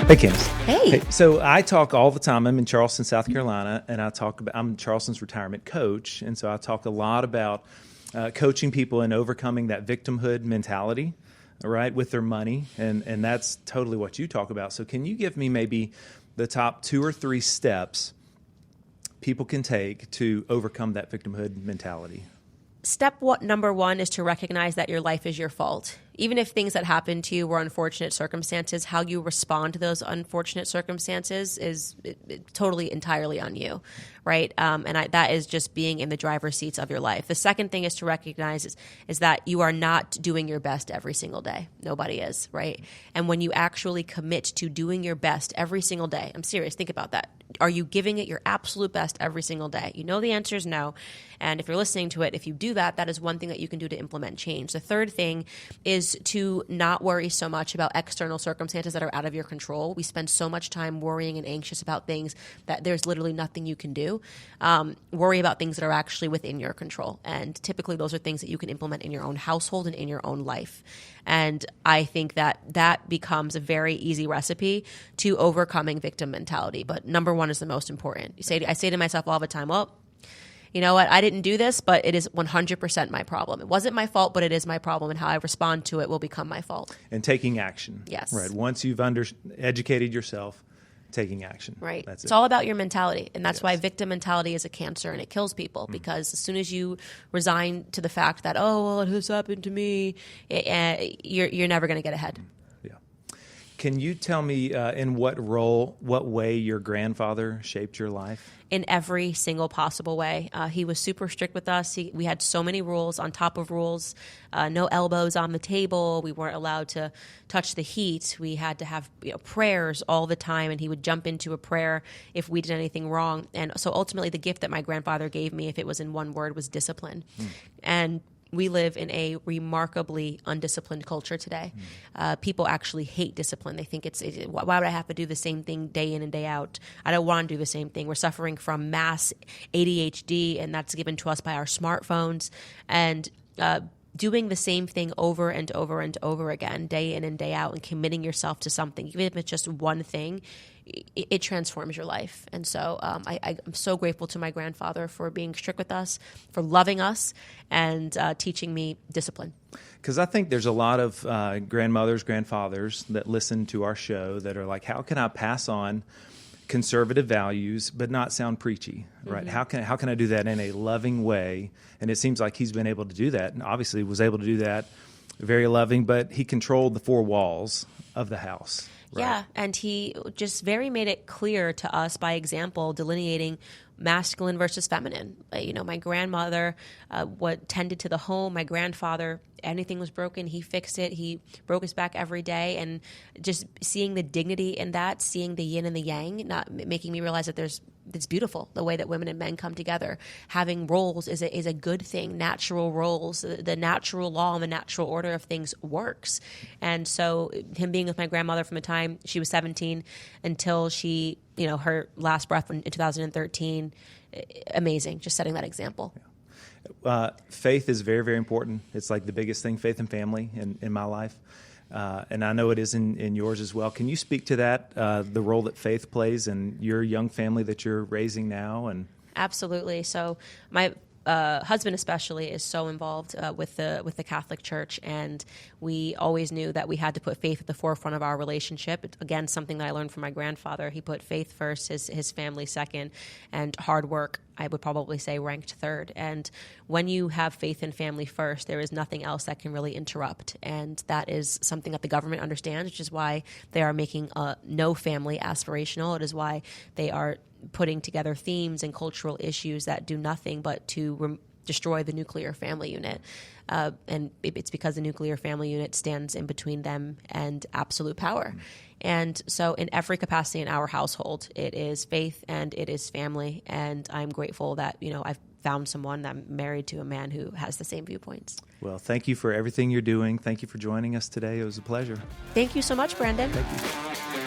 Hey, Candace. Hey. So I talk all the time. I'm in Charleston, South Carolina, and I'm Charleston's retirement coach, and so I talk a lot about coaching people in overcoming that victimhood mentality, right, with their money, and that's totally what you talk about. So can you give me maybe the top 2 or 3 steps people can take to overcome that victimhood mentality? Number one is to recognize that your life is your fault. Even if things that happen to you were unfortunate circumstances, how you respond to those unfortunate circumstances is totally entirely on you, right? That is just being in the driver's seats of your life. The second thing is to recognize is that you are not doing your best every single day. Nobody is, right? And when you actually commit to doing your best every single day, I'm serious, think about that. Are you giving it your absolute best every single day? You know the answer is no. And if you're listening to it, if you do that, that is one thing that you can do to implement change. The third thing is to not worry so much about external circumstances that are out of your control. We spend so much time worrying and anxious about things that there's literally nothing you can do. Worry about things that are actually within your control. And typically those are things that you can implement in your own household and in your own life. And I think that becomes a very easy recipe to overcoming victim mentality. But number one is the most important. I say to myself all the time, well, you know what? I didn't do this, but it is 100% my problem. It wasn't my fault, but it is my problem, and how I respond to it will become my fault. And taking action. Yes. Right. Once you've educated yourself, taking action. Right. That's it's all about your mentality, and that's why victim mentality is a cancer, and it kills people because as soon as you resign to the fact that, oh, well, this happened to me, you're never going to get ahead. Yeah. Can you tell me in what way your grandfather shaped your life? In every single possible way. He was super strict with us. We had so many rules on top of rules. No elbows on the table. We weren't allowed to touch the heat. We had to have prayers all the time, and he would jump into a prayer if we did anything wrong. And so ultimately the gift that my grandfather gave me, if it was in one word, was discipline. And we live in a remarkably undisciplined culture today. People actually hate discipline. They think why would I have to do the same thing day in and day out? I don't want to do the same thing. We're suffering from mass ADHD, and that's given to us by our smartphones. And doing the same thing over and over and over again, day in and day out, and committing yourself to something, even if it's just one thing, it transforms your life. And so I'm so grateful to my grandfather for being strict with us, for loving us, and teaching me discipline. Because I think there's a lot of grandmothers, grandfathers that listen to our show that are like, how can I pass on conservative values but not sound preachy, right? Mm-hmm. How can I do that in a loving way? And it seems like he's been able to do that, and obviously was able to do that very loving, but he controlled the 4 walls of the house. Right. Yeah, and he just very made it clear to us by example, delineating masculine versus feminine. My grandmother tended to the home. My grandfather, anything was broken, he fixed it. He broke his back every day, and just seeing the dignity in that, seeing the yin and the yang, not making me realize that it's beautiful the way that women and men come together. Having roles is a good thing. Natural roles, the natural law and the natural order of things works. And so him being with my grandmother from the time she was 17 until she, her last breath in 2013, amazing. Just setting that example. Yeah. Faith is very, very important. It's like the biggest thing, faith and family in my life. And I know it is in yours as well. Can you speak to that, the role that faith plays in your young family that you're raising now? And absolutely. So my husband especially is so involved with the Catholic Church, and we always knew that we had to put faith at the forefront of our relationship. It's, again, something that I learned from my grandfather. He put faith first, his family second, and hard work, I would probably say, ranked third. And when you have faith and family first, there is nothing else that can really interrupt. And that is something that the government understands, which is why they are making no family aspirational. It is why they are putting together themes and cultural issues that do nothing but to destroy the nuclear family unit. And it's because the nuclear family unit stands in between them and absolute power. And so in every capacity in our household, it is faith and it is family. And I'm grateful that, I've found someone that I'm married to, a man who has the same viewpoints. Well, thank you for everything you're doing. Thank you for joining us today. It was a pleasure. Thank you so much, Brandon. Thank you.